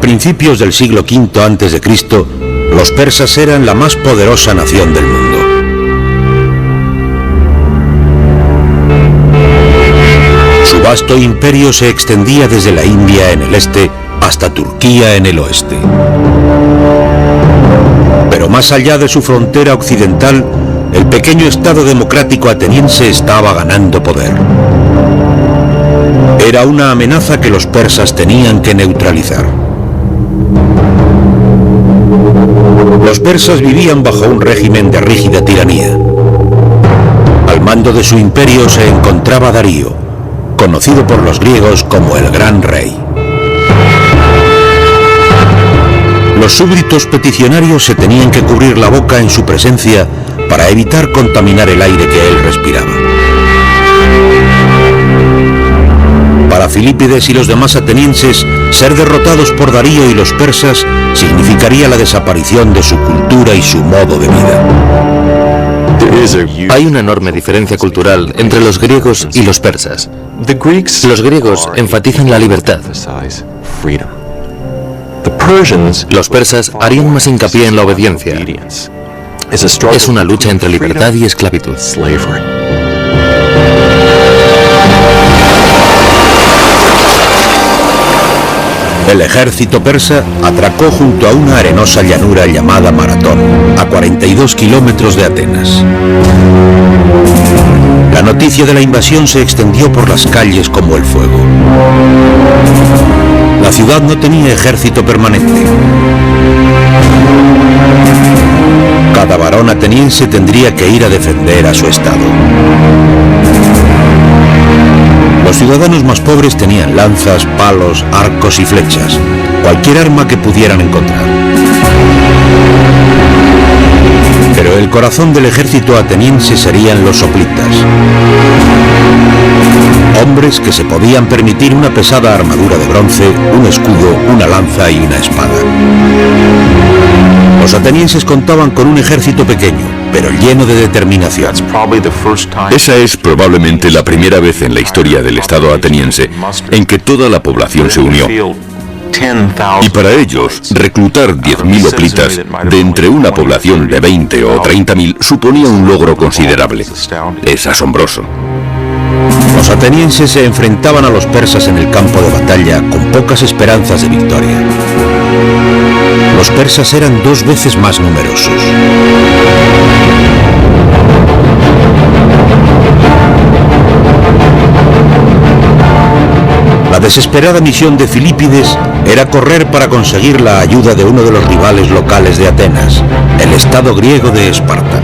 A principios del siglo V a.C., los persas eran la más poderosa nación del mundo. Su vasto imperio se extendía desde la India en el este hasta Turquía en el oeste. Pero más allá de su frontera occidental, el pequeño estado democrático ateniense estaba ganando poder. Era una amenaza que los persas tenían que neutralizar. Los persas vivían bajo un régimen de rígida tiranía. Al mando de su imperio se encontraba Darío, conocido por los griegos como el Gran Rey. Los súbditos peticionarios se tenían que cubrir la boca en su presencia para evitar contaminar el aire que él respiraba. Para Filípides y los demás atenienses, ser derrotados por Darío y los persas significaría la desaparición de su cultura y su modo de vida. Hay una enorme diferencia cultural entre los griegos y los persas. Los griegos enfatizan la libertad. Los persas harían más hincapié en la obediencia. Es una lucha entre libertad y esclavitud. El ejército persa atracó junto a una arenosa llanura llamada Maratón, a 42 kilómetros de Atenas. La noticia de la invasión se extendió por las calles como el fuego. La ciudad no tenía ejército permanente. Cada varón ateniense tendría que ir a defender a su estado. Los ciudadanos más pobres tenían lanzas, palos, arcos y flechas, cualquier arma que pudieran encontrar. Pero el corazón del ejército ateniense serían los hoplitas. Hombres que se podían permitir una pesada armadura de bronce, un escudo, una lanza y una espada. Los atenienses contaban con un ejército pequeño, pero lleno de determinación. Esa es probablemente la primera vez en la historia del Estado ateniense en que toda la población se unió. Y para ellos, reclutar 10.000 hoplitas de entre una población de 20 o 30.000 suponía un logro considerable. Es asombroso. Los atenienses se enfrentaban a los persas en el campo de batalla con pocas esperanzas de victoria. Los persas eran 2 veces más numerosos. La desesperada misión de Filípides era correr para conseguir la ayuda de uno de los rivales locales de Atenas, el estado griego de Esparta.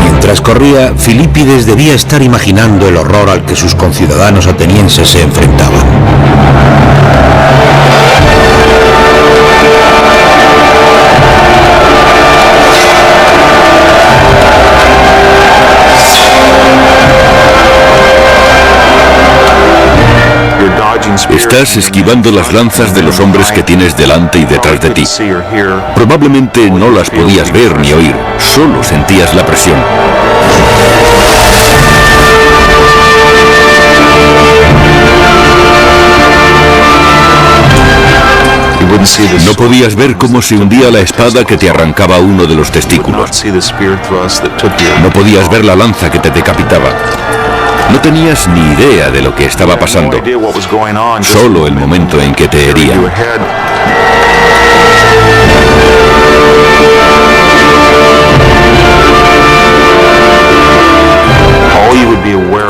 Mientras corría, Filípides debía estar imaginando el horror al que sus conciudadanos atenienses se enfrentaban. Estás esquivando las lanzas de los hombres que tienes delante y detrás de ti. Probablemente no las podías ver ni oír, solo sentías la presión. No podías ver cómo se hundía la espada que te arrancaba uno de los testículos. No podías ver la lanza que te decapitaba. No tenías ni idea de lo que estaba pasando, solo el momento en que te herían.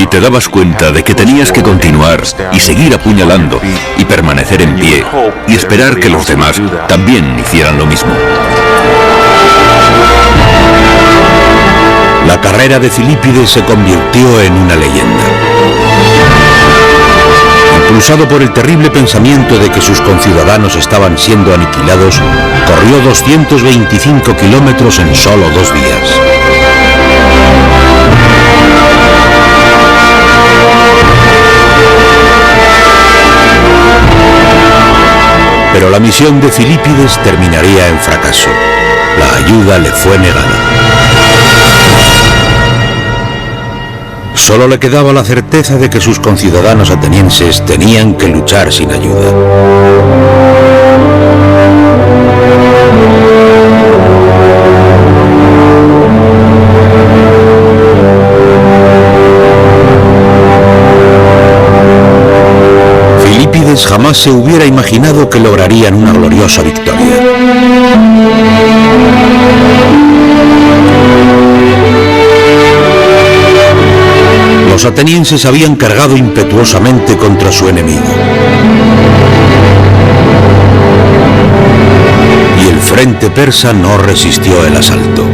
Y te dabas cuenta de que tenías que continuar y seguir apuñalando y permanecer en pie y esperar que los demás también hicieran lo mismo. La carrera de Filípides se convirtió en una leyenda. Impulsado por el terrible pensamiento de que sus conciudadanos estaban siendo aniquilados, corrió 225 kilómetros en solo 2 días. Pero la misión de Filípides terminaría en fracaso. La ayuda le fue negada. Solo le quedaba la certeza de que sus conciudadanos atenienses tenían que luchar sin ayuda. Filipides jamás se hubiera imaginado que lograrían una gloriosa victoria. Los atenienses habían cargado impetuosamente contra su enemigo. Y el frente persa no resistió el asalto.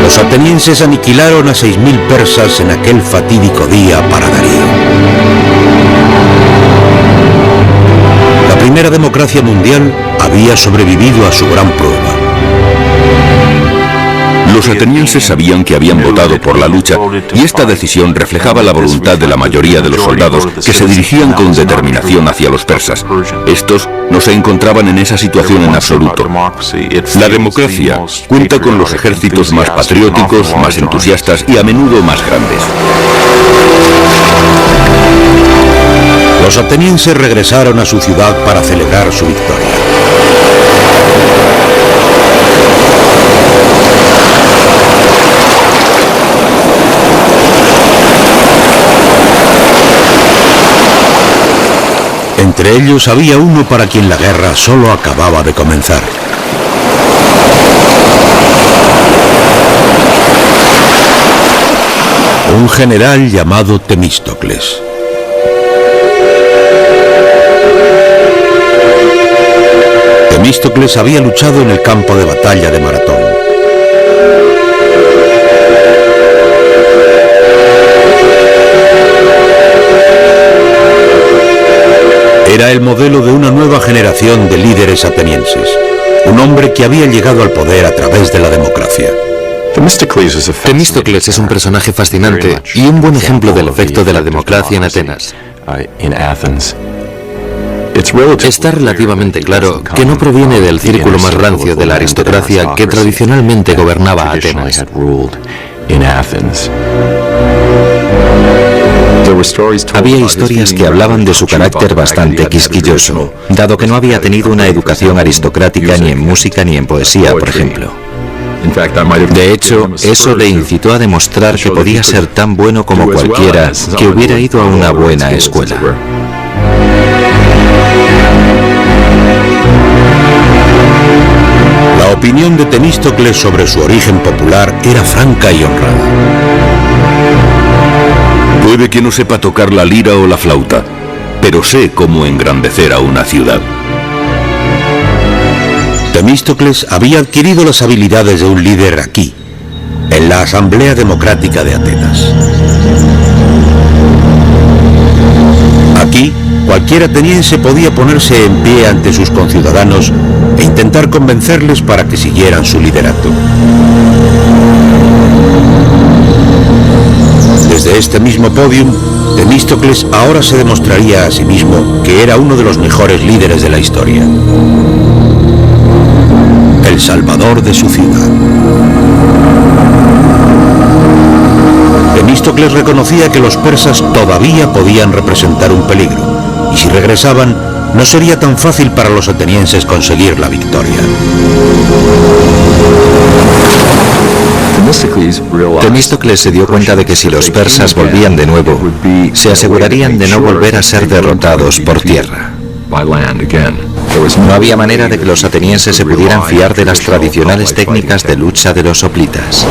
Los atenienses aniquilaron a 6.000 persas en aquel fatídico día para Darío. La primera democracia mundial había sobrevivido a su gran prueba. Los atenienses sabían que habían votado por la lucha y esta decisión reflejaba la voluntad de la mayoría de los soldados que se dirigían con determinación hacia los persas. Estos no se encontraban en esa situación en absoluto. La democracia cuenta con los ejércitos más patrióticos, más entusiastas y a menudo más grandes. Los atenienses regresaron a su ciudad para celebrar su victoria. Entre ellos había uno para quien la guerra solo acababa de comenzar. Un general llamado Temístocles. Temístocles había luchado en el campo de batalla de Maratón. Era el modelo de una nueva generación de líderes atenienses, un hombre que había llegado al poder a través de la democracia. Temístocles es un personaje fascinante y un buen ejemplo del efecto de la democracia en Atenas. Está relativamente claro que no proviene del círculo más rancio de la aristocracia que tradicionalmente gobernaba Atenas. Había historias que hablaban de su carácter bastante quisquilloso, dado que no había tenido una educación aristocrática ni en música ni en poesía, por ejemplo. De hecho, eso le incitó a demostrar que podía ser tan bueno como cualquiera que hubiera ido a una buena escuela. La opinión de Temístocles sobre su origen popular era franca y honrada. Puede que no sepa tocar la lira o la flauta, pero sé cómo engrandecer a una ciudad. Temístocles había adquirido las habilidades de un líder aquí, en la Asamblea Democrática de Atenas. Aquí, cualquier ateniense podía ponerse en pie ante sus conciudadanos e intentar convencerles para que siguieran su liderato. Desde este mismo podium, Temístocles ahora se demostraría a sí mismo que era uno de los mejores líderes de la historia. El salvador de su ciudad. Temístocles reconocía que los persas todavía podían representar un peligro, y si regresaban, no sería tan fácil para los atenienses conseguir la victoria. Temístocles se dio cuenta de que si los persas volvían de nuevo, se asegurarían de no volver a ser derrotados por tierra. No había manera de que los atenienses se pudieran fiar de las tradicionales técnicas de lucha de los hoplitas.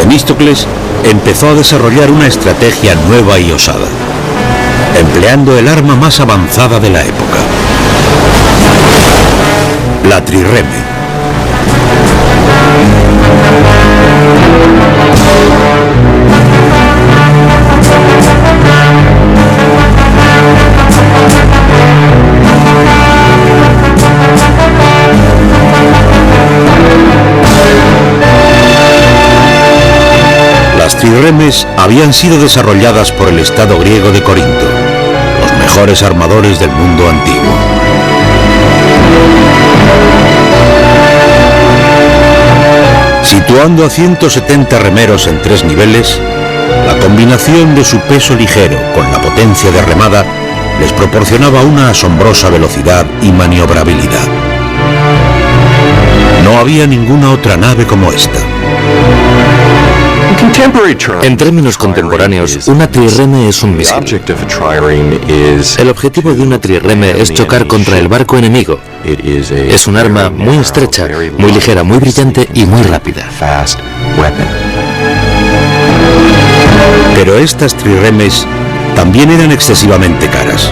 Temístocles empezó a desarrollar una estrategia nueva y osada, empleando el arma más avanzada de la época, la trireme. Las trirremes habían sido desarrolladas por el Estado griego de Corinto, los mejores armadores del mundo antiguo. Situando a 170 remeros en 3 niveles, la combinación de su peso ligero con la potencia de remada les proporcionaba una asombrosa velocidad y maniobrabilidad. No había ninguna otra nave como esta. En términos contemporáneos, una trireme es un misil. El objetivo de una trireme es chocar contra el barco enemigo. Es un arma muy estrecha, muy ligera, muy brillante y muy rápida. Pero estas triremes también eran excesivamente caras.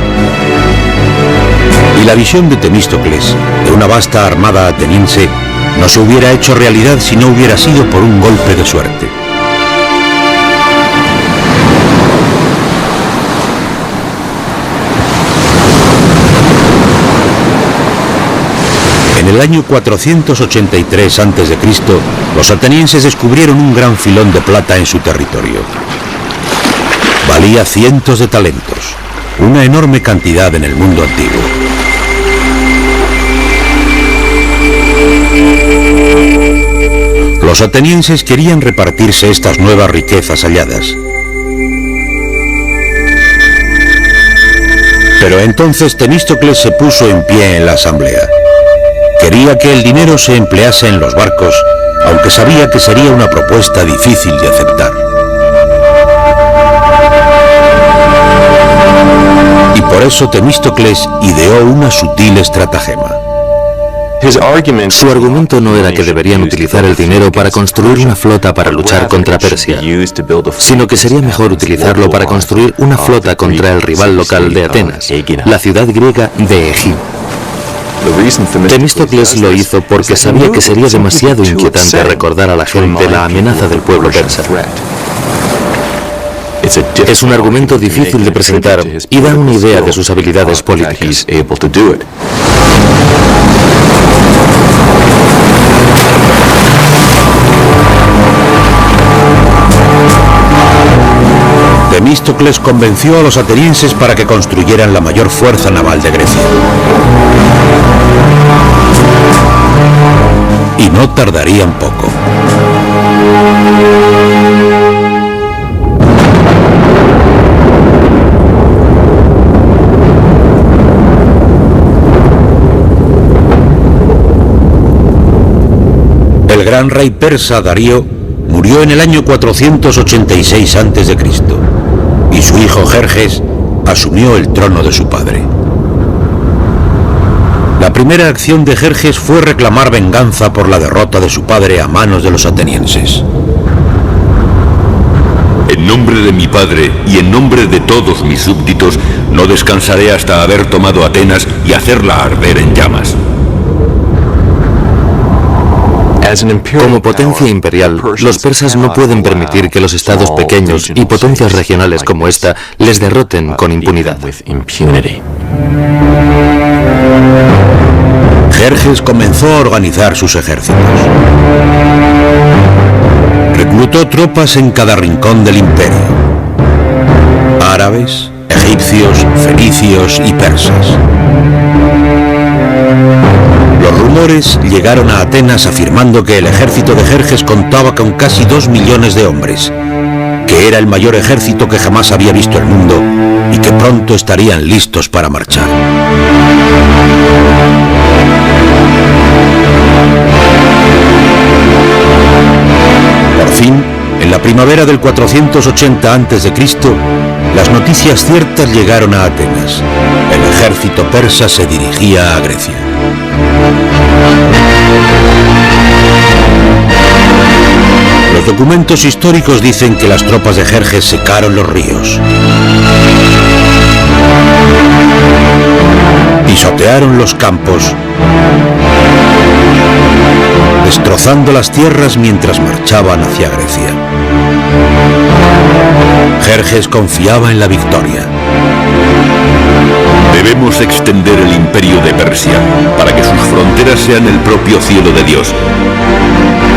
Y la visión de Temístocles, de una vasta armada ateniense, no se hubiera hecho realidad si no hubiera sido por un golpe de suerte. En el año 483 a.C., los atenienses descubrieron un gran filón de plata en su territorio. Valía cientos de talentos, una enorme cantidad en el mundo antiguo. Los atenienses querían repartirse estas nuevas riquezas halladas. Pero entonces Temístocles se puso en pie en la asamblea. Quería que el dinero se emplease en los barcos, aunque sabía que sería una propuesta difícil de aceptar. Y por eso Temístocles ideó una sutil estratagema. Su argumento no era que deberían utilizar el dinero para construir una flota para luchar contra Persia, sino que sería mejor utilizarlo para construir una flota contra el rival local de Atenas, la ciudad griega de Egina. Temístocles lo hizo porque sabía que sería demasiado inquietante recordar a la gente la amenaza del pueblo persa. Es un argumento difícil de presentar y da una idea de sus habilidades políticas. Temístocles convenció a los atenienses para que construyeran la mayor fuerza naval de Grecia. Y no tardarían poco. El gran rey persa Darío murió en el año 486 a.C. y su hijo Jerjes asumió el trono de su padre. La primera acción de Jerjes fue reclamar venganza por la derrota de su padre a manos de los atenienses. En nombre de mi padre y en nombre de todos mis súbditos, no descansaré hasta haber tomado Atenas y hacerla arder en llamas. Como potencia imperial, los persas no pueden permitir que los estados pequeños y potencias regionales como esta les derroten con impunidad. Jerjes comenzó a organizar sus ejércitos. Reclutó tropas en cada rincón del imperio: árabes, egipcios, fenicios y persas. Los rumores llegaron a Atenas afirmando que el ejército de Jerjes contaba con casi 2 millones de hombres, que era el mayor ejército que jamás había visto el mundo y que pronto estarían listos para marchar. Por fin, en la primavera del 480 a.C., las noticias ciertas llegaron a Atenas. El ejército persa se dirigía a Grecia. Los documentos históricos dicen que las tropas de Jerjes secaron los ríos, pisotearon los campos, destrozando las tierras mientras marchaban hacia Grecia. Jerjes confiaba en la victoria. Debemos extender el imperio de Persia para que sus fronteras sean el propio cielo de Dios,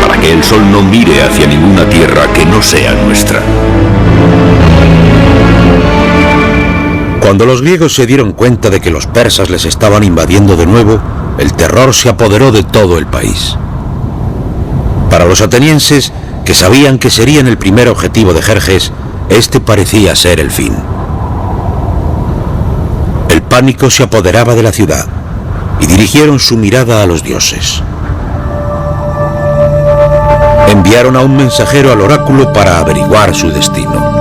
para que el sol no mire hacia ninguna tierra que no sea nuestra. Cuando los griegos se dieron cuenta de que los persas les estaban invadiendo de nuevo, el terror se apoderó de todo el país. Para los atenienses, que sabían que serían el primer objetivo de Jerjes, este parecía ser el fin. El pánico se apoderaba de la ciudad y dirigieron su mirada a los dioses. Enviaron a un mensajero al oráculo para averiguar su destino.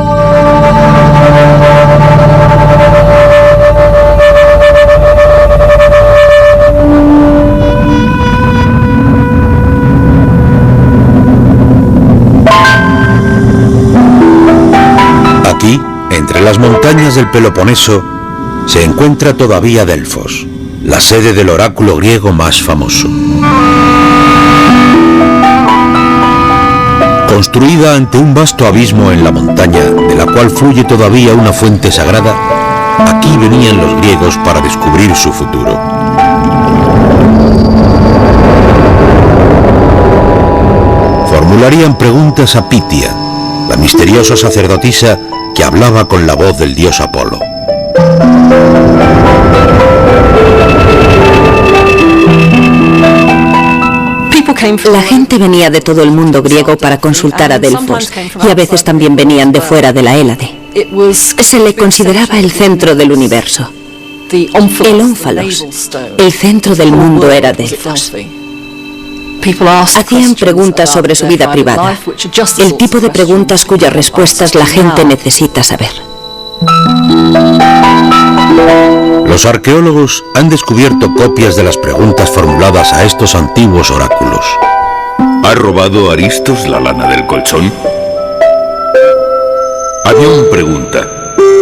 Aquí, entre las montañas del Peloponeso, se encuentra todavía Delfos, la sede del oráculo griego más famoso. Construida ante un vasto abismo en la montaña, de la cual fluye todavía una fuente sagrada, aquí venían los griegos para descubrir su futuro. Formularían preguntas a Pitia, la misteriosa sacerdotisa que hablaba con la voz del dios Apolo. La gente venía de todo el mundo griego para consultar a Delfos, y a veces también venían de fuera de la Hélade. Se le consideraba el centro del universo. El ónfalos, el centro del mundo, era Delfos. Hacían preguntas sobre su vida privada, el tipo de preguntas cuyas respuestas la gente necesita saber. Los arqueólogos han descubierto copias de las preguntas formuladas a estos antiguos oráculos. ¿Ha robado Aristos la lana del colchón? Avión pregunta: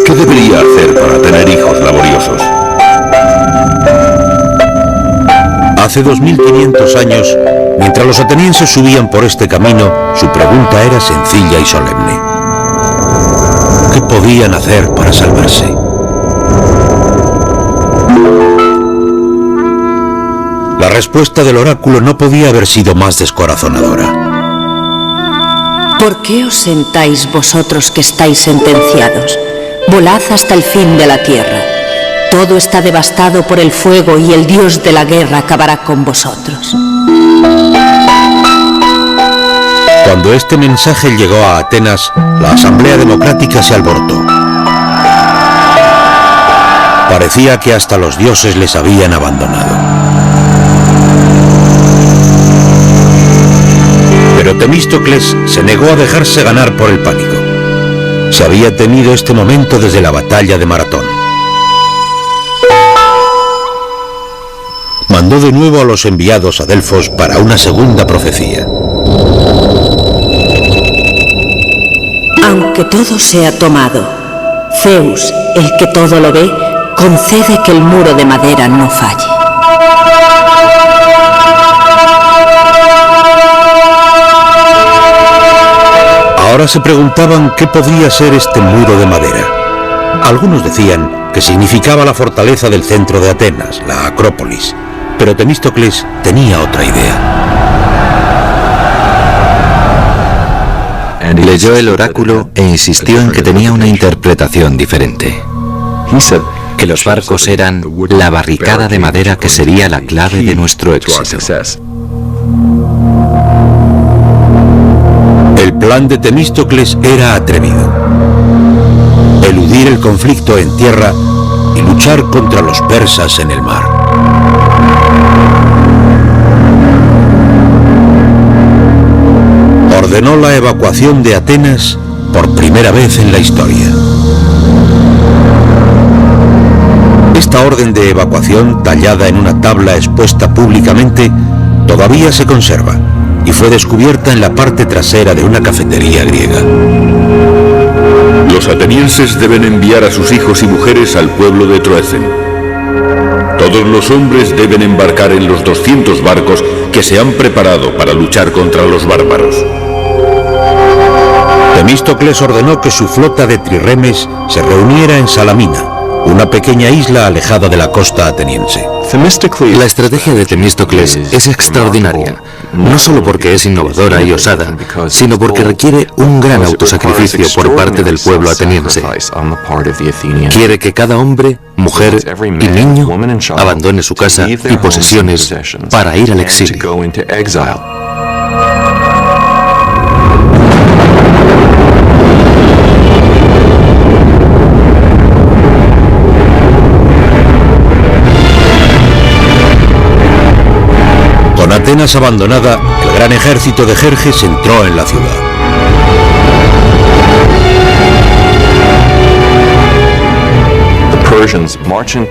¿qué debería hacer para tener hijos laboriosos? Hace 2500 años, mientras los atenienses subían por este camino, su pregunta era sencilla y solemne. ¿Qué podían hacer para salvarse? La respuesta del oráculo no podía haber sido más descorazonadora. ¿Por qué os sentáis vosotros que estáis sentenciados? Volad hasta el fin de la tierra. Todo está devastado por el fuego y el dios de la guerra acabará con vosotros. Cuando este mensaje llegó a Atenas, la Asamblea Democrática se alborotó. Parecía que hasta los dioses les habían abandonado. Pero Temístocles se negó a dejarse ganar por el pánico. Se había temido este momento desde la batalla de Maratón. Mandó de nuevo a los enviados a Delfos para una segunda profecía. Aunque todo sea tomado, Zeus, el que todo lo ve, concede que el muro de madera no falle. Ahora se preguntaban qué podía ser este muro de madera. Algunos decían que significaba la fortaleza del centro de Atenas, la Acrópolis, pero Temístocles tenía otra idea. Leyó el oráculo e insistió en que tenía una interpretación diferente. Que los barcos eran la barricada de madera que sería la clave de nuestro éxito. El plan de Temístocles era atrevido: eludir el conflicto en tierra y luchar contra los persas en el mar. Ordenó la evacuación de Atenas por primera vez en la historia. Esta orden de evacuación, tallada en una tabla expuesta públicamente, todavía se conserva y fue descubierta en la parte trasera de una cafetería griega. Los atenienses deben enviar a sus hijos y mujeres al pueblo de Troecen. Todos los hombres deben embarcar en los 200 barcos que se han preparado para luchar contra los bárbaros. Temístocles ordenó que su flota de trirremes se reuniera en Salamina, una pequeña isla alejada de la costa ateniense. La estrategia de Temístocles es extraordinaria, no solo porque es innovadora y osada, sino porque requiere un gran autosacrificio por parte del pueblo ateniense. Quiere que cada hombre, mujer y niño abandone su casa y posesiones para ir al exilio. apenas abandonada, el gran ejército de Jerjes entró en la ciudad.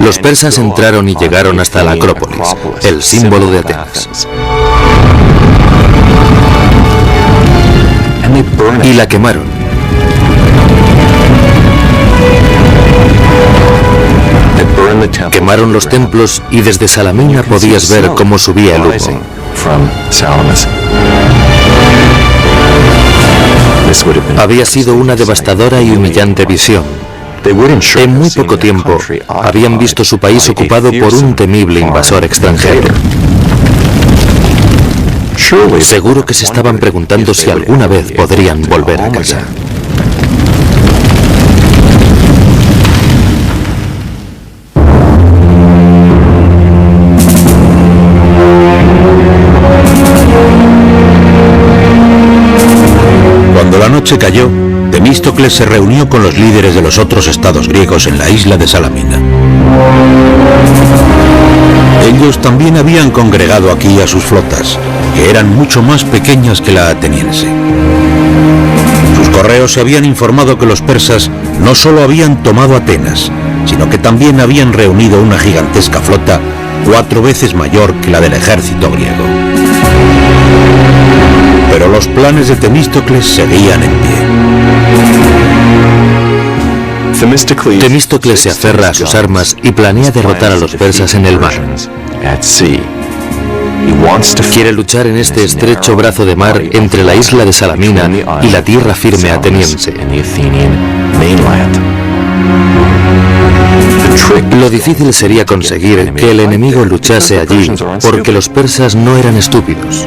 Los persas entraron y llegaron hasta la Acrópolis, el símbolo de Atenas. Y la quemaron. Quemaron los templos y desde Salamina podías ver cómo subía el humo. Había sido una devastadora y humillante visión. En muy poco tiempo habían visto su país ocupado por un temible invasor extranjero. Seguro que se estaban preguntando si alguna vez podrían volver a casa. Cuando la noche cayó, Temístocles se reunió con los líderes de los otros estados griegos en la isla de Salamina. Ellos también habían congregado aquí a sus flotas, que eran mucho más pequeñas que la ateniense. Sus correos se habían informado que los persas no solo habían tomado Atenas, sino que también habían reunido una gigantesca flota 4 veces mayor que la del ejército griego. Pero los planes de Temístocles seguían en pie. Temístocles se aferra a sus armas y planea derrotar a los persas en el mar. Quiere luchar en este estrecho brazo de mar entre la isla de Salamina y la tierra firme ateniense. Lo difícil sería conseguir que el enemigo luchase allí, porque los persas no eran estúpidos.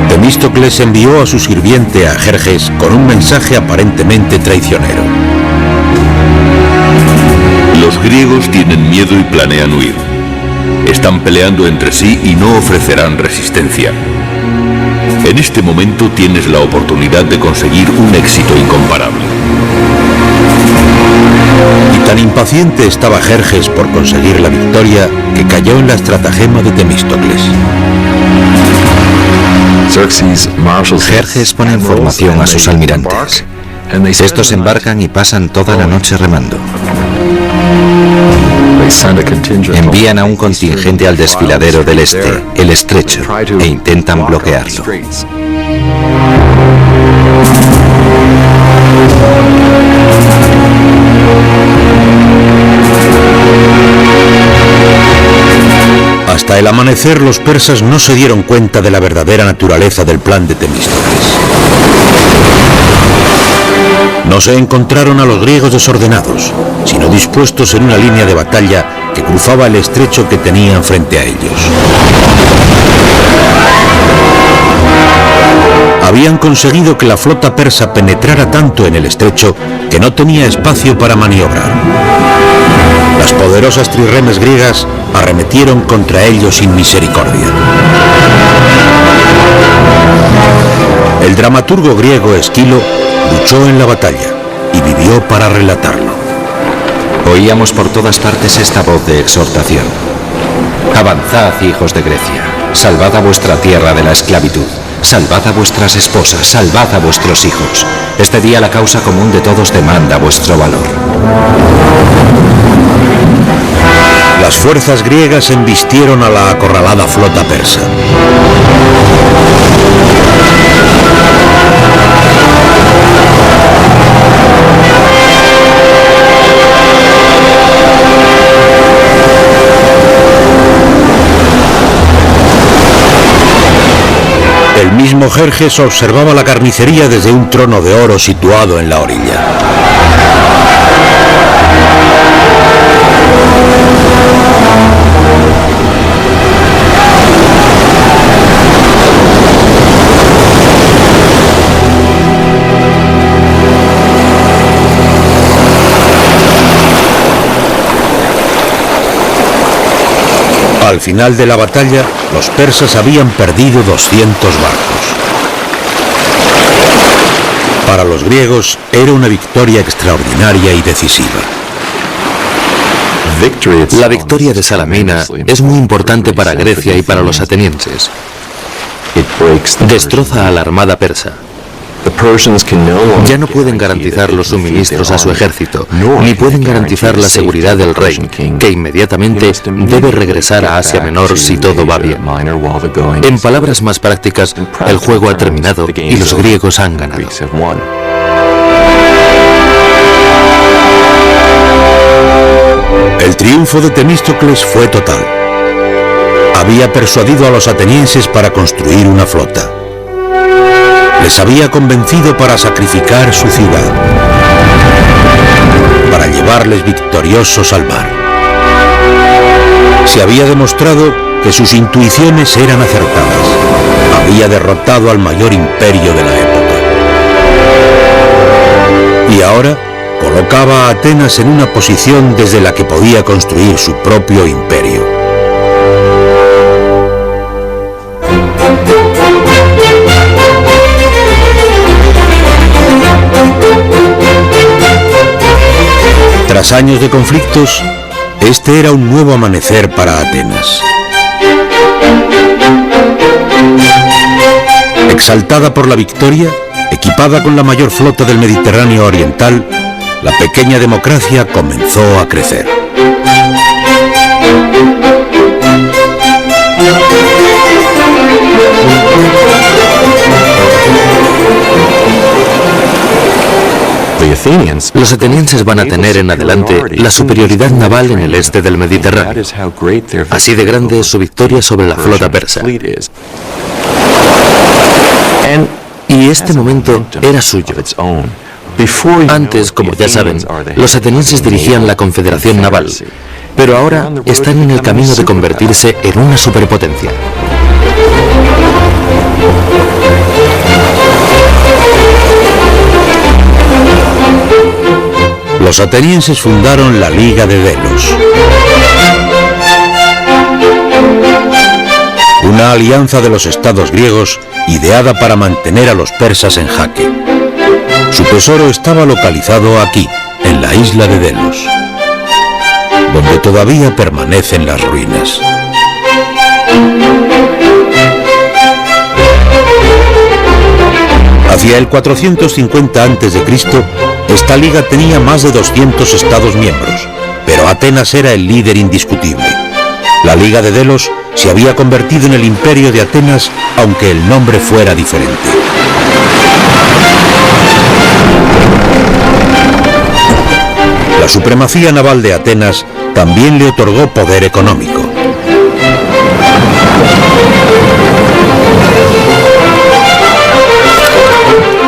Temístocles envió a su sirviente a Jerjes con un mensaje aparentemente traicionero. Los griegos tienen miedo y planean huir. Están peleando entre sí y no ofrecerán resistencia. En este momento tienes la oportunidad de conseguir un éxito incomparable. Y tan impaciente estaba Jerjes por conseguir la victoria que cayó en la estratagema de Temístocles. Jerjes pone en formación a sus almirantes. Estos embarcan y pasan toda la noche remando. Envían a un contingente al desfiladero del este, el estrecho, e intentan bloquearlo. Hasta el amanecer los persas no se dieron cuenta de la verdadera naturaleza del plan de Temístocles. No se encontraron a los griegos desordenados, sino dispuestos en una línea de batalla que cruzaba el estrecho que tenían frente a ellos. Habían conseguido que la flota persa penetrara tanto en el estrecho que no tenía espacio para maniobrar. Las poderosas trirremes griegas arremetieron contra ellos sin misericordia. El dramaturgo griego Esquilo luchó en la batalla y vivió para relatarlo. Oíamos por todas partes esta voz de exhortación. Avanzad, hijos de Grecia, salvad a vuestra tierra de la esclavitud, salvad a vuestras esposas, salvad a vuestros hijos. Este día la causa común de todos demanda vuestro valor. Las fuerzas griegas embistieron a la acorralada flota persa. El mismo Jerjes observaba la carnicería desde un trono de oro situado en la orilla. Al final de la batalla, los persas habían perdido 200 barcos. Para los griegos era una victoria extraordinaria y decisiva. La victoria de Salamina es muy importante para Grecia y para los atenienses. Destroza a la armada persa. Ya no pueden garantizar los suministros a su ejército, ni pueden garantizar la seguridad del rey, que inmediatamente debe regresar a Asia Menor si todo va bien. En palabras más prácticas, el juego ha terminado y los griegos han ganado. El triunfo de Temístocles fue total. Había persuadido a los atenienses para construir una flota. Les había convencido para sacrificar su ciudad, para llevarles victoriosos al mar. Se había demostrado que sus intuiciones eran acertadas. Había derrotado al mayor imperio de la época. Y ahora colocaba a Atenas en una posición desde la que podía construir su propio imperio. Tras años de conflictos, este era un nuevo amanecer para Atenas. Exaltada por la victoria, equipada con la mayor flota del Mediterráneo oriental, la pequeña democracia comenzó a crecer. Los atenienses van a tener en adelante la superioridad naval en el este del Mediterráneo. Así de grande es su victoria sobre la flota persa. Y este momento era suyo. Antes, como ya saben, los atenienses dirigían la confederación naval, pero ahora están en el camino de convertirse en una superpotencia. Los atenienses fundaron la Liga de Delos, una alianza de los estados griegos ideada para mantener a los persas en jaque. Su tesoro estaba localizado aquí, en la isla de Delos, donde todavía permanecen las ruinas. Hacia el 450 a.C., esta liga tenía más de 200 estados miembros, pero Atenas era el líder indiscutible. La Liga de Delos se había convertido en el imperio de Atenas, aunque el nombre fuera diferente. La supremacía naval de Atenas también le otorgó poder económico.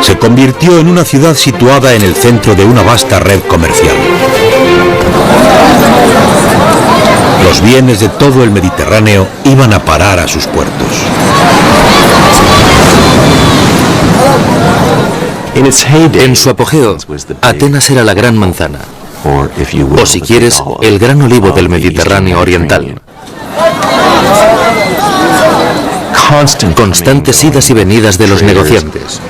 Se convirtió en una ciudad situada en el centro de una vasta red comercial. Los bienes de todo el Mediterráneo iban a parar a sus puertos. En su apogeo, Atenas era la gran manzana, o si quieres, el gran olivo del Mediterráneo oriental. Constantes idas y venidas de los negociantes.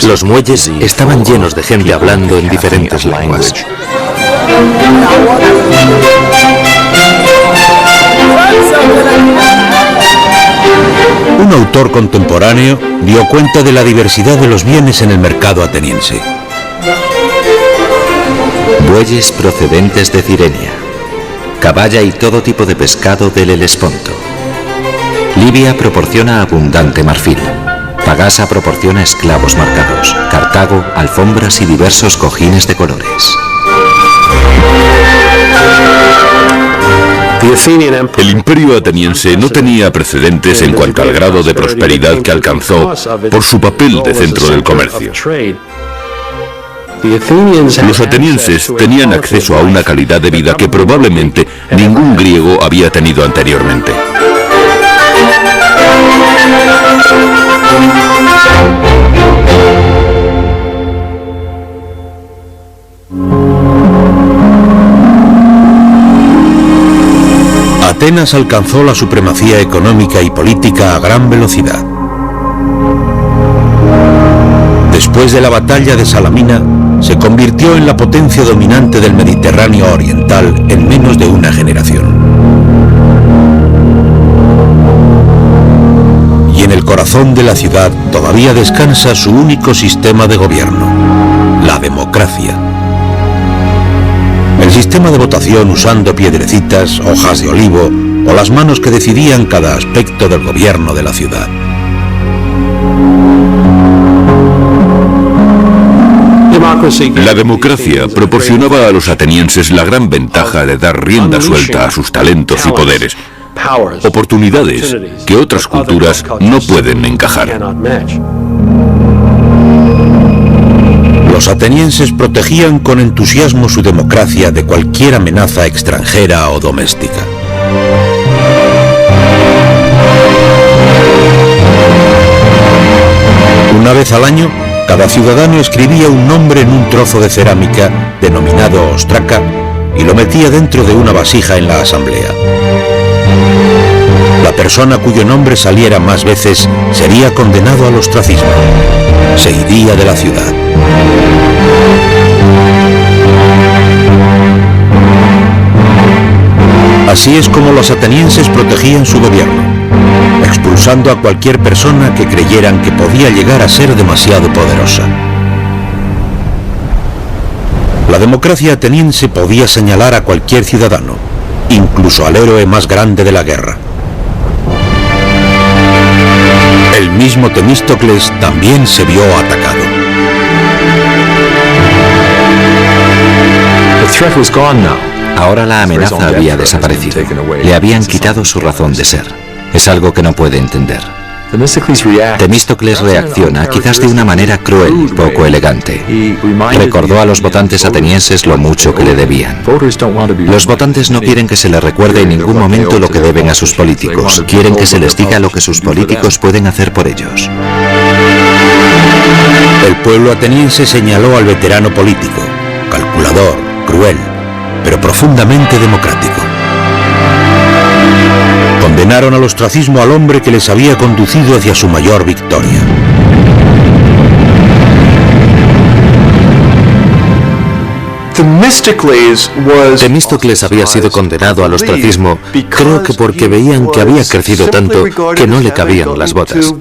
Los muelles estaban llenos de gente hablando en diferentes lenguas. Un autor contemporáneo dio cuenta de la diversidad de los bienes en el mercado ateniense. Bueyes procedentes de Cirenia, caballa y todo tipo de pescado del Helesponto. Libia proporciona abundante marfil. Pagasa proporciona esclavos marcados. Cartago, alfombras y diversos cojines de colores. El imperio ateniense no tenía precedentes en cuanto al grado de prosperidad que alcanzó por su papel de centro del comercio. Los atenienses tenían acceso a una calidad de vida que probablemente ningún griego había tenido anteriormente. Atenas alcanzó la supremacía económica y política a gran velocidad. Después de la batalla de Salamina, se convirtió en la potencia dominante del Mediterráneo oriental en menos de una generación. Y en el corazón de la ciudad todavía descansa su único sistema de gobierno, la democracia. El sistema de votación usando piedrecitas, hojas de olivo o las manos que decidían cada aspecto del gobierno de la ciudad. La democracia proporcionaba a los atenienses la gran ventaja de dar rienda suelta a sus talentos y poderes, oportunidades que otras culturas no pueden encajar. Los atenienses protegían con entusiasmo su democracia de cualquier amenaza extranjera o doméstica. Una vez al año, cada ciudadano escribía un nombre en un trozo de cerámica denominado ostraca y lo metía dentro de una vasija en la asamblea. La persona cuyo nombre saliera más veces sería condenado al ostracismo. Se iría de la ciudad. Así es como los atenienses protegían su gobierno, expulsando a cualquier persona que creyeran que podía llegar a ser demasiado poderosa. La democracia ateniense podía señalar a cualquier ciudadano, incluso al héroe más grande de la guerra. El mismo Temístocles también se vio atacado. Ahora la amenaza había desaparecido. Le habían quitado su razón de ser. Es algo que no puede entender. Temístocles reacciona, quizás de una manera cruel, poco elegante. Recordó a los votantes atenienses lo mucho que le debían. Los votantes no quieren que se les recuerde en ningún momento lo que deben a sus políticos. Quieren que se les diga lo que sus políticos pueden hacer por ellos. El pueblo ateniense señaló al veterano político, calculador, cruel, pero profundamente democrático. Condenaron al ostracismo al hombre que les había conducido hacia su mayor victoria. Temístocles había sido condenado al ostracismo, creo que porque veían que había crecido tanto que no le cabían las botas.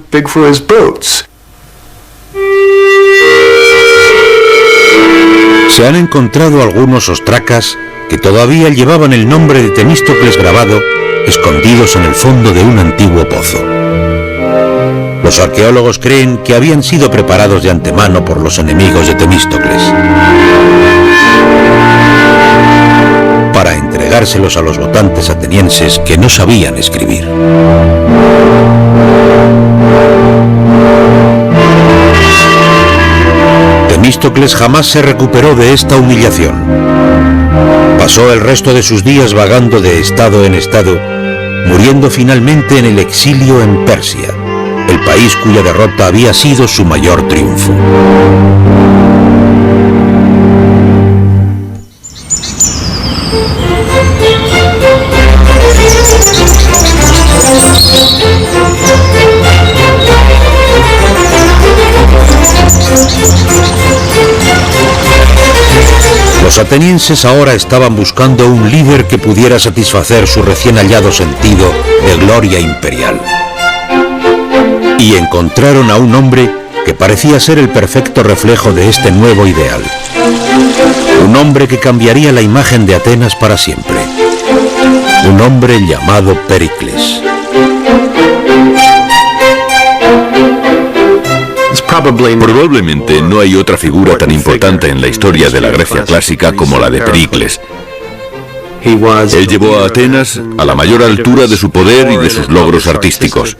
Se han encontrado algunos ostracas que todavía llevaban el nombre de Temístocles grabado, escondidos en el fondo de un antiguo pozo. Los arqueólogos creen que habían sido preparados de antemano por los enemigos de Temístocles para entregárselos a los votantes atenienses que no sabían escribir. Temístocles jamás se recuperó de esta humillación. Pasó el resto de sus días vagando de estado en estado, muriendo finalmente en el exilio en Persia, el país cuya derrota había sido su mayor triunfo. Los atenienses ahora estaban buscando un líder que pudiera satisfacer su recién hallado sentido de gloria imperial. Y encontraron a un hombre que parecía ser el perfecto reflejo de este nuevo ideal. Un hombre que cambiaría la imagen de Atenas para siempre. Un hombre llamado Pericles. Probablemente no hay otra figura tan importante en la historia de la Grecia clásica como la de Pericles. Él llevó a Atenas a la mayor altura de su poder y de sus logros artísticos.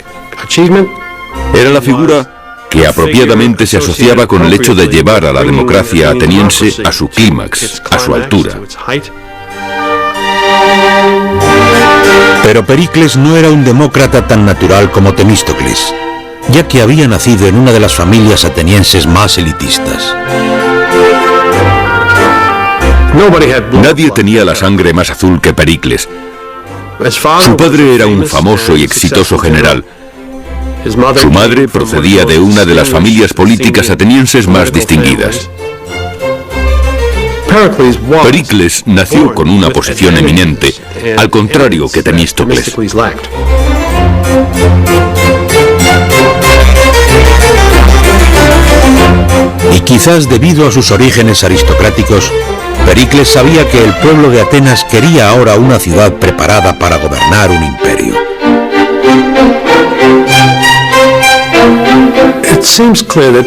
Era la figura que apropiadamente se asociaba con el hecho de llevar a la democracia ateniense a su clímax, a su altura. Pero Pericles no era un demócrata tan natural como Temístocles, ya que había nacido en una de las familias atenienses más elitistas. Nadie tenía la sangre más azul que Pericles. Su padre era un famoso y exitoso general. Su madre procedía de una de las familias políticas atenienses más distinguidas. Pericles nació con una posición eminente, al contrario que Temístocles. Y quizás debido a sus orígenes aristocráticos, Pericles sabía que el pueblo de Atenas quería ahora una ciudad preparada para gobernar un imperio.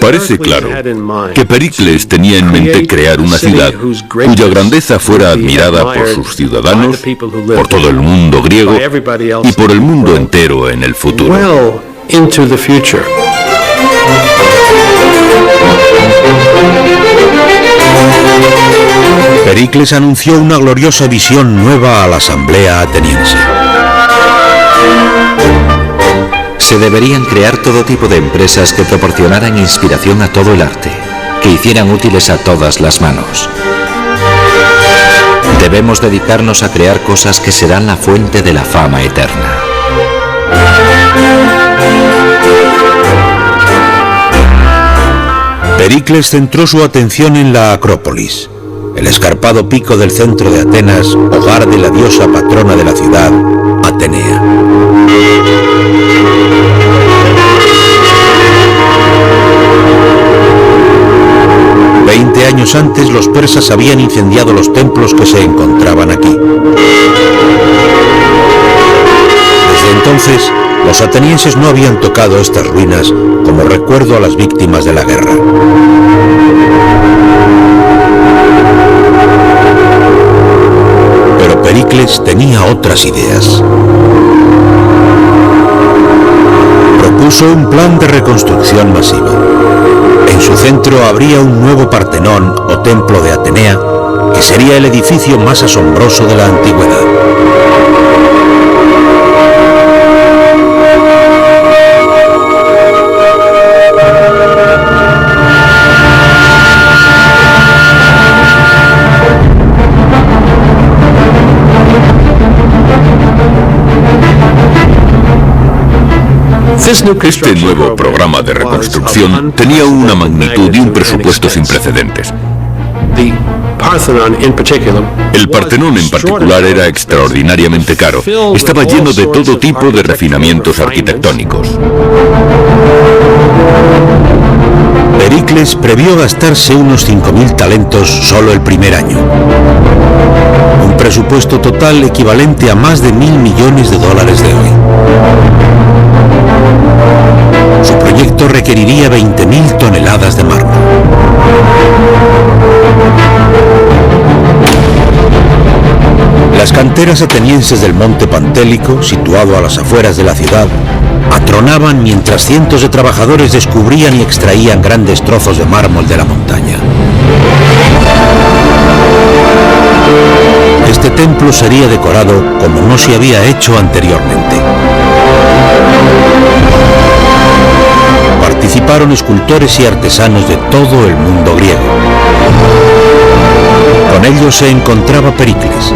Parece claro que Pericles tenía en mente crear una ciudad cuya grandeza fuera admirada por sus ciudadanos, por todo el mundo griego y por el mundo entero en el futuro. Pericles anunció una gloriosa visión nueva a la asamblea ateniense. Se deberían crear todo tipo de empresas que proporcionaran inspiración a todo el arte, que hicieran útiles a todas las manos. Debemos dedicarnos a crear cosas que serán la fuente de la fama eterna. Pericles centró su atención en la Acrópolis, el escarpado pico del centro de Atenas, hogar de la diosa patrona de la ciudad, Atenea. Veinte años antes, los persas habían incendiado los templos que se encontraban aquí. Desde entonces, los atenienses no habían tocado estas ruinas como recuerdo a las víctimas de la guerra. Pero Pericles tenía otras ideas. Propuso un plan de reconstrucción masiva. En su centro habría un nuevo Partenón o templo de Atenea, que sería el edificio más asombroso de la antigüedad. Este nuevo programa de reconstrucción tenía una magnitud y un presupuesto sin precedentes. El Partenón en particular era extraordinariamente caro. Estaba lleno de todo tipo de refinamientos arquitectónicos. Pericles previó gastarse unos 5.000 talentos solo el primer año. Un presupuesto total equivalente a más de $1.000 millones de hoy. Su proyecto requeriría 20.000 toneladas de mármol. Las canteras atenienses del Monte Pantélico, situado a las afueras de la ciudad, atronaban mientras cientos de trabajadores descubrían y extraían grandes trozos de mármol de la montaña. Este templo sería decorado como no se había hecho anteriormente. Participaron escultores y artesanos de todo el mundo griego. Con ellos se encontraba Pericles,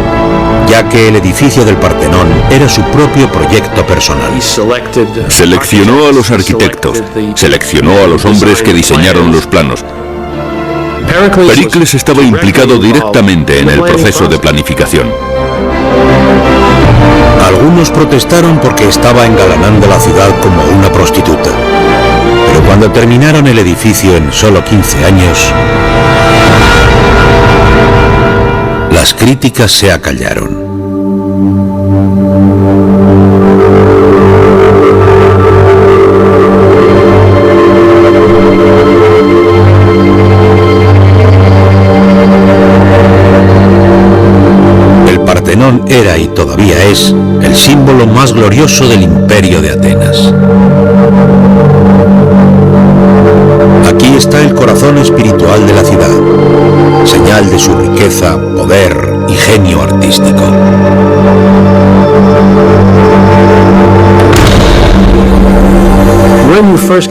ya que el edificio del Partenón era su propio proyecto personal. Seleccionó a los arquitectos, seleccionó a los hombres que diseñaron los planos. Pericles estaba implicado directamente en el proceso de planificación. Algunos protestaron porque estaba engalanando la ciudad como una prostituta. Pero cuando terminaron el edificio en solo 15 años, las críticas se acallaron. El Partenón era y todavía es el símbolo más glorioso del imperio de Atenas. Aquí está el corazón espiritual de la ciudad, señal de su riqueza, poder y genio artístico.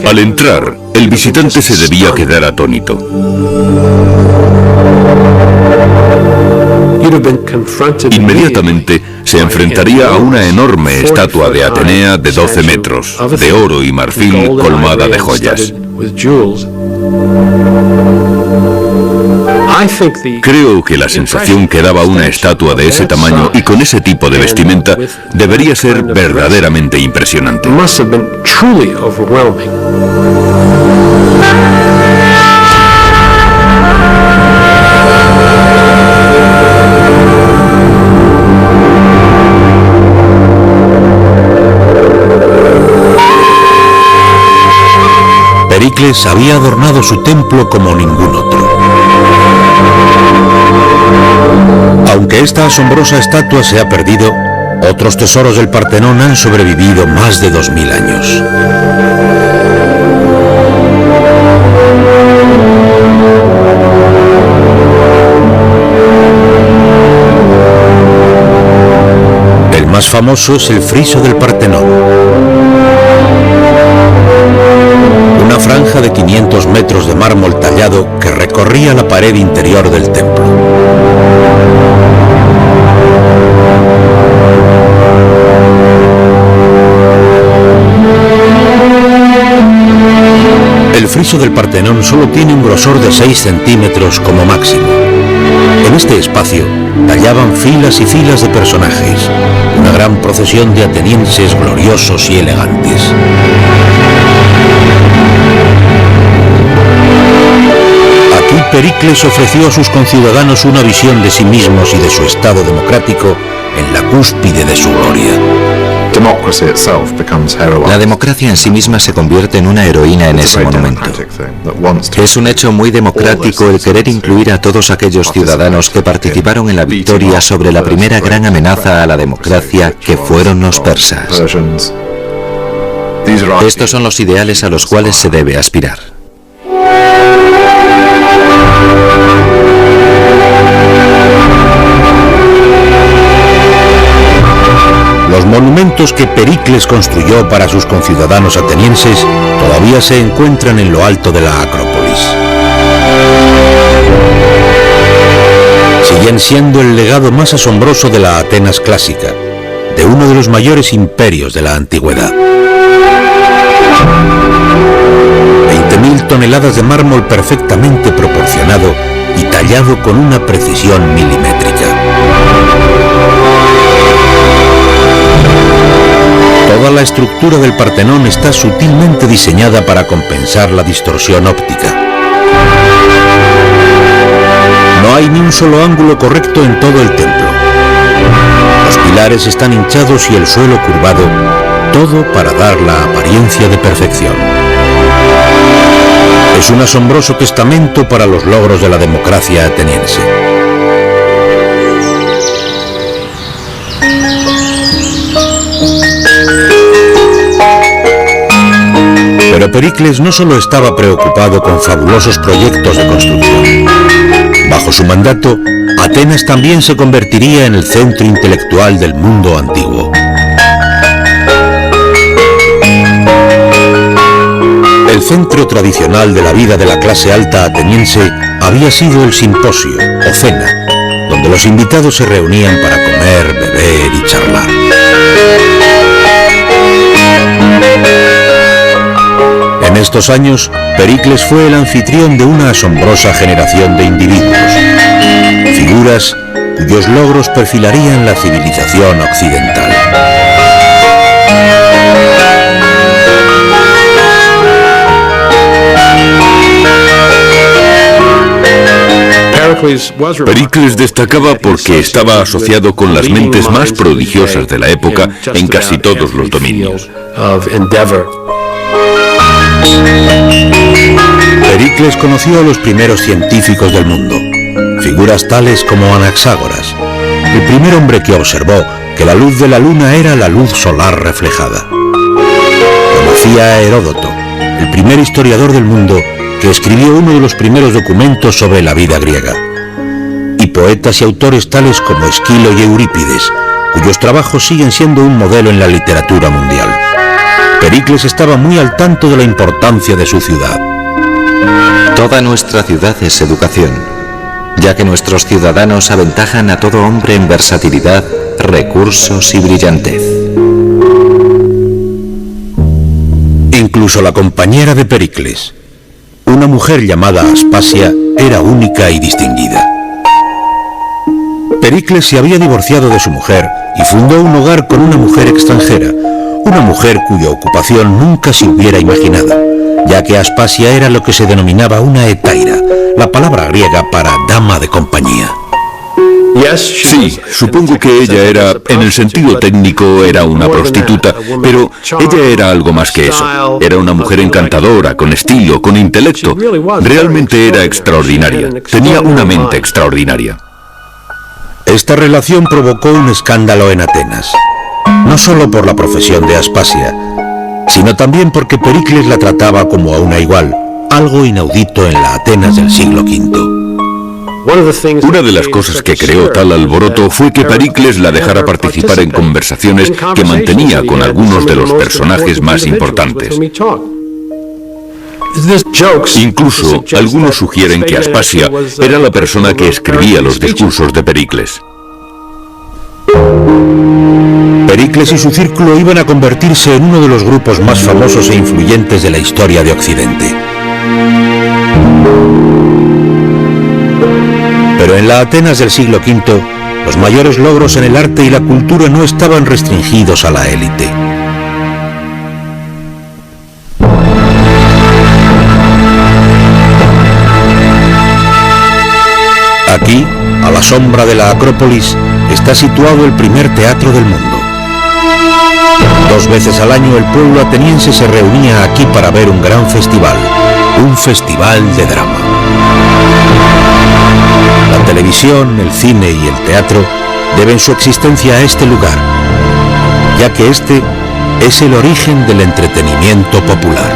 Al entrar, el visitante se debía quedar atónito. Inmediatamente se enfrentaría a una enorme estatua de Atenea de 12 metros, de oro y marfil colmada de joyas. Creo que la sensación que daba una estatua de ese tamaño y con ese tipo de vestimenta debería ser verdaderamente impresionante. Pericles había adornado su templo como ningún otro. Aunque esta asombrosa estatua se ha perdido, otros tesoros del Partenón han sobrevivido más de 2000 años. El más famoso es el friso del Partenón. Una franja de 500 metros de mármol tallado que recorría la pared interior del templo. El friso del Partenón solo tiene un grosor de 6 centímetros como máximo. En este espacio tallaban filas y filas de personajes, una gran procesión de atenienses gloriosos y elegantes. Aquí Pericles ofreció a sus conciudadanos una visión de sí mismos y de su estado democrático en la cúspide de su gloria. La democracia en sí misma se convierte en una heroína en ese monumento. Es un hecho muy democrático el querer incluir a todos aquellos ciudadanos que participaron en la victoria sobre la primera gran amenaza a la democracia, que fueron los persas. Estos son los ideales a los cuales se debe aspirar. Los monumentos que Pericles construyó para sus conciudadanos atenienses todavía se encuentran en lo alto de la Acrópolis. Siguen siendo el legado más asombroso de la Atenas clásica, de uno de los mayores imperios de la antigüedad. 20.000 toneladas de mármol perfectamente proporcionado y tallado con una precisión milimétrica. Toda la estructura del Partenón está sutilmente diseñada para compensar la distorsión óptica. No hay ni un solo ángulo correcto en todo el templo. Los pilares están hinchados y el suelo curvado, todo para dar la apariencia de perfección. Es un asombroso testamento para los logros de la democracia ateniense. Pero Pericles no solo estaba preocupado con fabulosos proyectos de construcción. Bajo su mandato, Atenas también se convertiría en el centro intelectual del mundo antiguo. El centro tradicional de la vida de la clase alta ateniense había sido el simposio, o cena, donde los invitados se reunían para comer, beber y charlar. En estos años, Pericles fue el anfitrión de una asombrosa generación de individuos, figuras cuyos logros perfilarían la civilización occidental. Pericles destacaba porque estaba asociado con las mentes más prodigiosas de la época en casi todos los dominios. Pericles conoció a los primeros científicos del mundo, figuras tales como Anaxágoras, el primer hombre que observó que la luz de la luna era la luz solar reflejada. Conocía a Heródoto, el primer historiador del mundo que escribió uno de los primeros documentos sobre la vida griega, y poetas y autores tales como Esquilo y Eurípides, cuyos trabajos siguen siendo un modelo en la literatura mundial. Pericles estaba muy al tanto de la importancia de su ciudad. Toda nuestra ciudad es educación, ya que nuestros ciudadanos aventajan a todo hombre en versatilidad, recursos y brillantez. Incluso la compañera de Pericles, Una mujer llamada Aspasia era única y distinguida. Pericles se había divorciado de su mujer y fundó un hogar con una mujer extranjera, una mujer cuya ocupación nunca se hubiera imaginado, ya que Aspasia era lo que se denominaba una hetaira, la palabra griega para dama de compañía. Sí, supongo que ella era, en el sentido técnico, era una prostituta, pero ella era algo más que eso. Era una mujer encantadora, con estilo, con intelecto. Realmente era extraordinaria. Tenía una mente extraordinaria. Esta relación provocó un escándalo en Atenas, no solo por la profesión de Aspasia, sino también porque Pericles la trataba como a una igual, algo inaudito en la Atenas del siglo V. Una de las cosas que creó tal alboroto fue que Pericles la dejara participar en conversaciones que mantenía con algunos de los personajes más importantes. Incluso, algunos sugieren que Aspasia era la persona que escribía los discursos de Pericles. Pericles y su círculo iban a convertirse en uno de los grupos más famosos e influyentes de la historia de Occidente. Pero en la Atenas del siglo V, los mayores logros en el arte y la cultura no estaban restringidos a la élite. Aquí, a la sombra de la Acrópolis, está situado el primer teatro del mundo. 2 veces al año el pueblo ateniense se reunía aquí para ver un gran festival, un festival de drama. La televisión, el cine y el teatro deben su existencia a este lugar, ya que este es el origen del entretenimiento popular.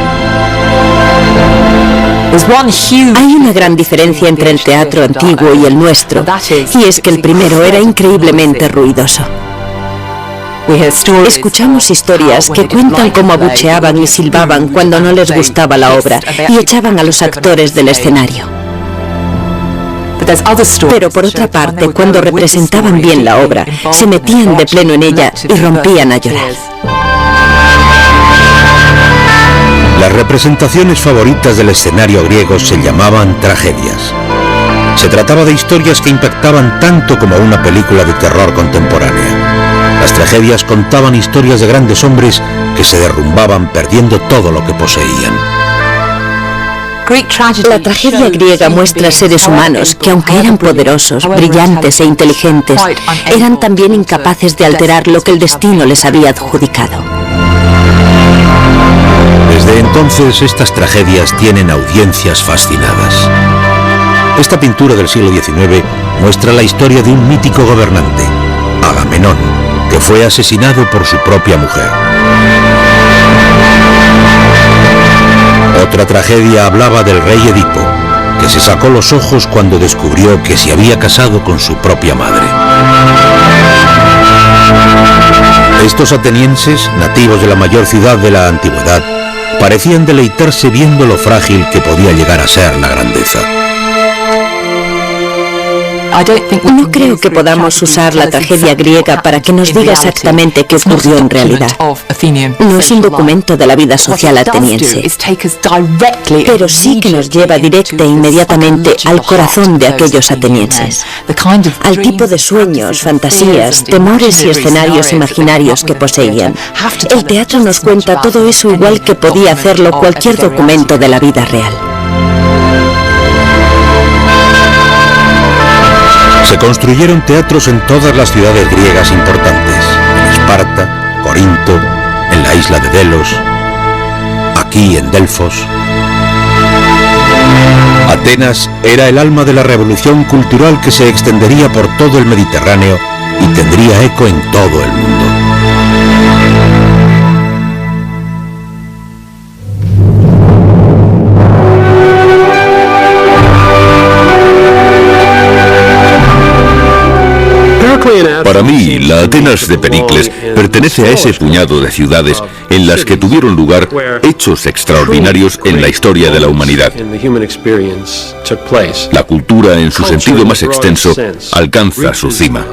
Hay una gran diferencia entre el teatro antiguo y el nuestro, y es que el primero era increíblemente ruidoso. Escuchamos historias que cuentan cómo abucheaban y silbaban cuando no les gustaba la obra y echaban a los actores del escenario. Pero por otra parte, cuando representaban bien la obra, se metían de pleno en ella y rompían a llorar. Las representaciones favoritas del escenario griego se llamaban tragedias. Se trataba de historias que impactaban tanto como una película de terror contemporánea. Las tragedias contaban historias de grandes hombres que se derrumbaban perdiendo todo lo que poseían. La tragedia griega muestra seres humanos que, aunque eran poderosos, brillantes e inteligentes, eran también incapaces de alterar lo que el destino les había adjudicado. Desde entonces, estas tragedias tienen audiencias fascinadas. Esta pintura del siglo XIX muestra la historia de un mítico gobernante, Agamenón, que fue asesinado por su propia mujer. Otra tragedia hablaba del rey Edipo, que se sacó los ojos cuando descubrió que se había casado con su propia madre. Estos atenienses, nativos de la mayor ciudad de la antigüedad, parecían deleitarse viendo lo frágil que podía llegar a ser la grandeza. No creo que podamos usar la tragedia griega para que nos diga exactamente qué ocurrió en realidad. No es un documento de la vida social ateniense, pero sí que nos lleva directa e inmediatamente al corazón de aquellos atenienses, al tipo de sueños, fantasías, temores y escenarios imaginarios que poseían. El teatro nos cuenta todo eso igual que podía hacerlo cualquier documento de la vida real. Se construyeron teatros en todas las ciudades griegas importantes, en Esparta, Corinto, en la isla de Delos, aquí en Delfos. Atenas era el alma de la revolución cultural que se extendería por todo el Mediterráneo y tendría eco en todo el mundo. Para mí, la Atenas de Pericles pertenece a ese puñado de ciudades en las que tuvieron lugar hechos extraordinarios en la historia de la humanidad. La cultura, en su sentido más extenso, alcanza su cima.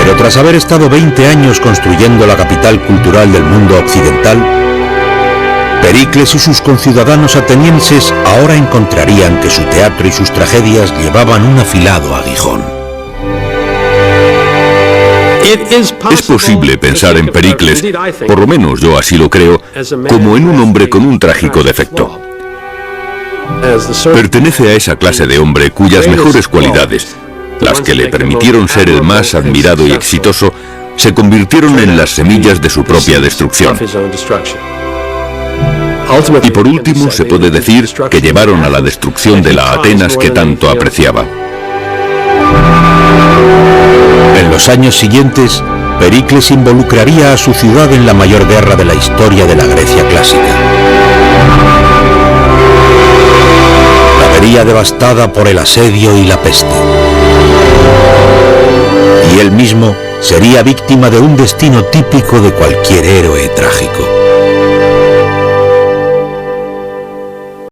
Pero tras haber estado 20 años construyendo la capital cultural del mundo occidental, Pericles y sus conciudadanos atenienses ahora encontrarían que su teatro y sus tragedias llevaban un afilado aguijón. Es posible pensar en Pericles, por lo menos yo así lo creo, como en un hombre con un trágico defecto. Pertenece a esa clase de hombre cuyas mejores cualidades, las que le permitieron ser el más admirado y exitoso, se convirtieron en las semillas de su propia destrucción. Y por último se puede decir que llevaron a la destrucción de la Atenas que tanto apreciaba. En los años siguientes, Pericles involucraría a su ciudad en la mayor guerra de la historia de la Grecia clásica. La vería devastada por el asedio y la peste. Y él mismo sería víctima de un destino típico de cualquier héroe trágico.